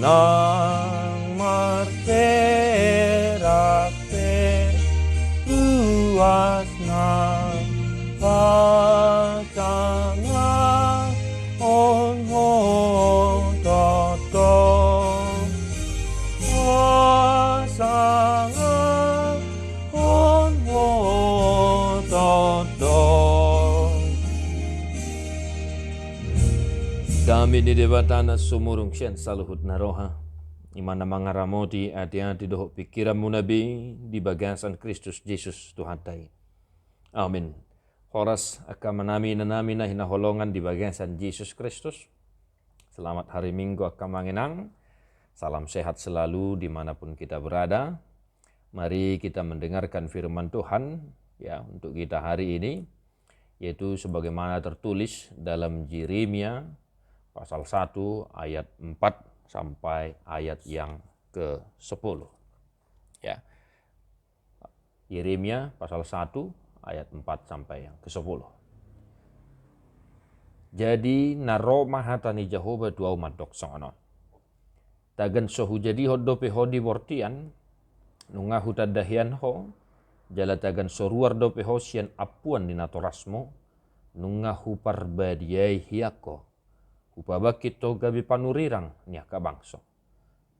nang martirake luas nang pacana on ho toto asanga on ho toto. Kami di debatana sumurung sien saluhut naroha imana mangaramoti ati-ati dohok pikiranmu nabi di bagasan Kristus Yesus Tuhan tai. Amin. Horas akan menami nanami na hinaholongan di bagasan Yesus Kristus. Selamat hari Minggu akan mengenang. Salam sehat selalu dimanapun kita berada. Mari kita mendengarkan firman Tuhan ya untuk kita hari ini, yaitu sebagaimana tertulis dalam Yeremia pasal 1 ayat 4 sampai ayat yang ke-10. Ya. Yeremia pasal 1 ayat 4 sampai yang ke-10. Jadi naro mahatani Jehovah dua umat dok sono. Tagan sohu jadi hoddo pe hodi wortian nunga hutadahian ho jala tagan soruar do pe hosian apuan dinatorasmo nunga hupar badiai hiako. Upabakit to gabi panurirang niya kabangso.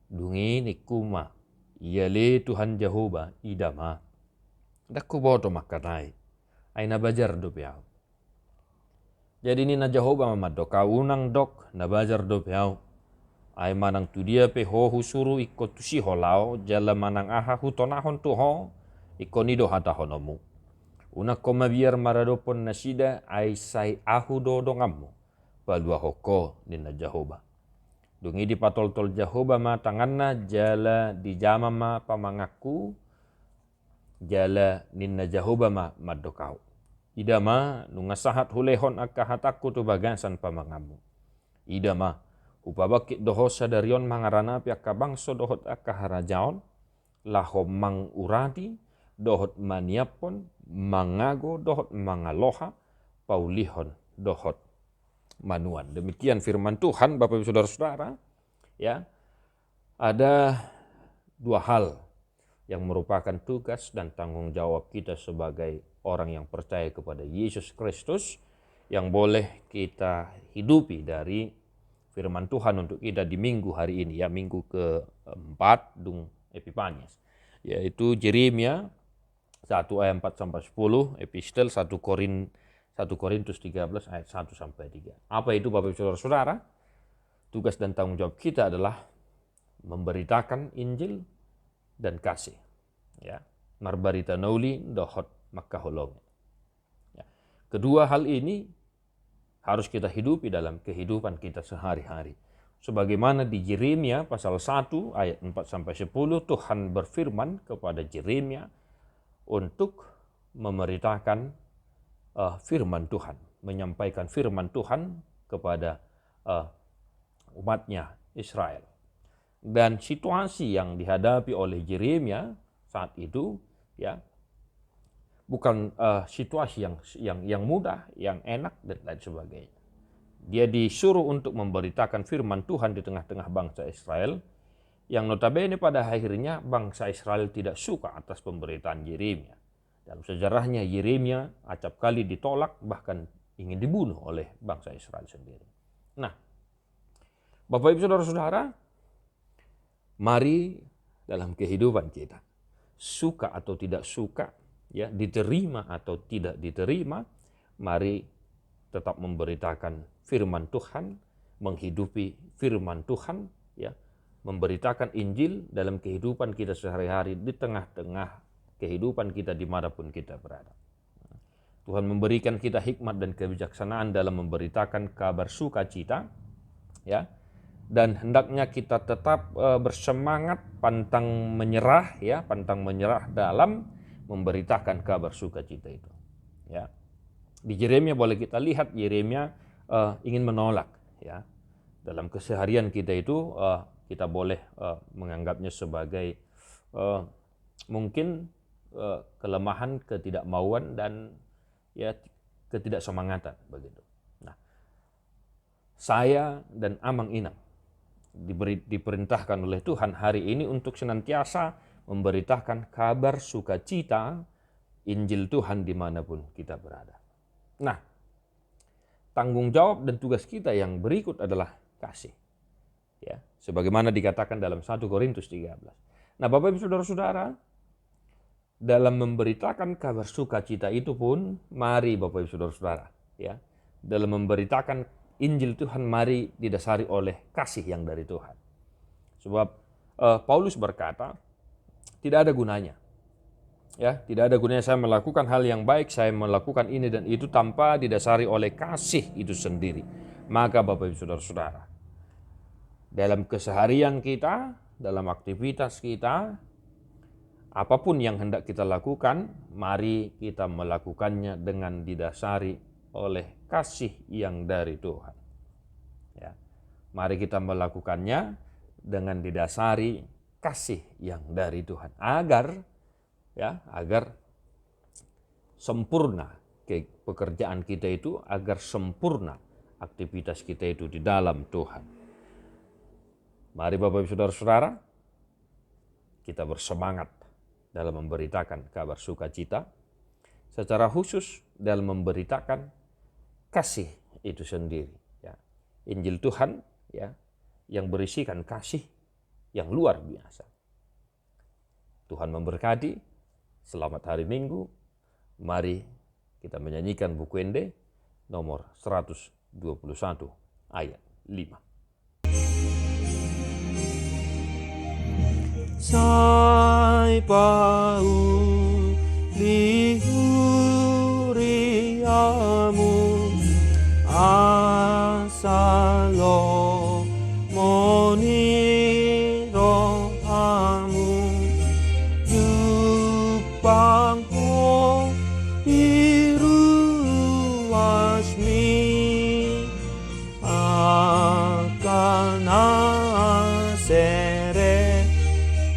Dungi ni kuma iyale Tuhan Jehovah idama. Daku boto makanai. Ay nabajar do piao. Jadi ni na Jehovah mamado kaunang dok nabajar do piao. Ay manang tu dia pe ho husuru ikot tu si holao jala manang aha hutonahon tu ho ikonido hata honomu. Una koma biar maradopon nasida ay say ahu do dongamu. Balua hoko nina Jehovah. Dungi di patol-tol Jehovah ma tanganna jala di jama ma pamangaku jala nina Jehovah ma madokau. Ida ma nunga sahat hulehon akka hataku tu bagasan pamangamu. Ida ma upabakit dohosa darion mangarana piaka bangso dohot akka harajaon laho mang urati dohot maniapon mangago dohot mangaloha paulihon dohot manuan. Demikian firman Tuhan Bapak Ibu Saudara-saudara. Ya. Ada dua hal yang merupakan tugas dan tanggung jawab kita sebagai orang yang percaya kepada Yesus Kristus yang boleh kita hidupi dari firman Tuhan untuk kita di minggu hari ini ya, minggu ke-4 dung Epifanias, yaitu Yeremia 1 ayat 4 sampai 10, epistel 1 Korintus 13 ayat 1 sampai 3. Apa itu Bapak Ibu Saudara-saudara? Tugas dan tanggung jawab kita adalah memberitakan Injil dan kasih. Ya, marbarita nauli dohot makaholong. Ya. Kedua hal ini harus kita hidupi dalam kehidupan kita sehari-hari. Sebagaimana di Yeremia pasal 1 ayat 4 sampai 10 Tuhan berfirman kepada Yeremia untuk memberitakan firman Tuhan, menyampaikan firman Tuhan kepada umatnya Israel. Dan situasi yang dihadapi oleh Yeremia saat itu ya bukan situasi yang mudah, yang enak dan lain sebagainya. Dia disuruh untuk memberitakan firman Tuhan di tengah-tengah bangsa Israel yang notabene pada akhirnya bangsa Israel tidak suka atas pemberitaan Yeremia. Dalam sejarahnya Yeremia acap kali ditolak, bahkan ingin dibunuh oleh bangsa Israel sendiri. Nah, Bapak Ibu Saudara-saudara, mari dalam kehidupan kita, suka atau tidak suka, ya, diterima atau tidak diterima, mari tetap memberitakan firman Tuhan, menghidupi firman Tuhan, ya, memberitakan Injil dalam kehidupan kita sehari-hari di tengah-tengah kehidupan kita dimanapun kita berada. Tuhan memberikan kita hikmat dan kebijaksanaan dalam memberitakan kabar sukacita, ya, dan hendaknya kita tetap bersemangat, pantang menyerah, ya, pantang menyerah dalam memberitakan kabar sukacita itu. Ya, di Yeremia boleh kita lihat Yeremia ingin menolak, ya, dalam keseharian kita itu kita boleh menganggapnya sebagai mungkin kelemahan, ketidakmauan dan ya ketidaksemangatan begitu. Nah, saya dan Amang Inang diperintahkan oleh Tuhan hari ini untuk senantiasa memberitakan kabar sukacita Injil Tuhan dimanapun kita berada. Nah, tanggung jawab dan tugas kita yang berikut adalah kasih. Ya, sebagaimana dikatakan dalam 1 Korintus 13. Nah, Bapak Ibu Saudara-saudara, dalam memberitakan kabar sukacita itu pun, mari Bapak Ibu Saudara-saudara, ya, dalam memberitakan Injil Tuhan mari didasari oleh kasih yang dari Tuhan. Sebab Paulus berkata, tidak ada gunanya. Ya, tidak ada gunanya saya melakukan hal yang baik, saya melakukan ini dan itu tanpa didasari oleh kasih itu sendiri. Maka Bapak Ibu Saudara-saudara, dalam keseharian kita, dalam aktivitas kita, apapun yang hendak kita lakukan, mari kita melakukannya dengan didasari oleh kasih yang dari Tuhan. Ya. Mari kita melakukannya dengan didasari kasih yang dari Tuhan. Agar sempurna pekerjaan kita itu, agar sempurna aktivitas kita itu di dalam Tuhan. Mari Bapak Ibu Saudara-saudara, kita bersemangat dalam memberitakan kabar sukacita, secara khusus dalam memberitakan kasih itu sendiri. Ya. Injil Tuhan, ya, yang berisikan kasih yang luar biasa. Tuhan memberkati. Selamat hari Minggu. Mari kita menyanyikan buku Ende nomor 121 ayat 5. Sai pau lihuriamu asalo monirohamu yupangho iruasmi akan asere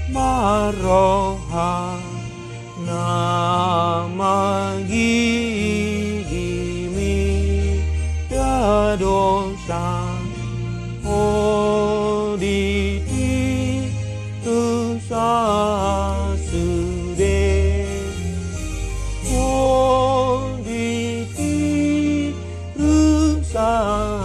maroha namagigimi dadosa oditi tusasude oditi rusasude.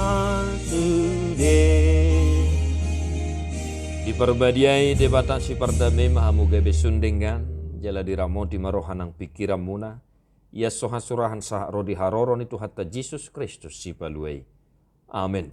Diperbadiai debatasi pardame mahamuga besundengan jala diramoti marohanang pikiran muna ia soha surahan sah rodi haroron itu hatta Yesus Kristus si paluai. Amin.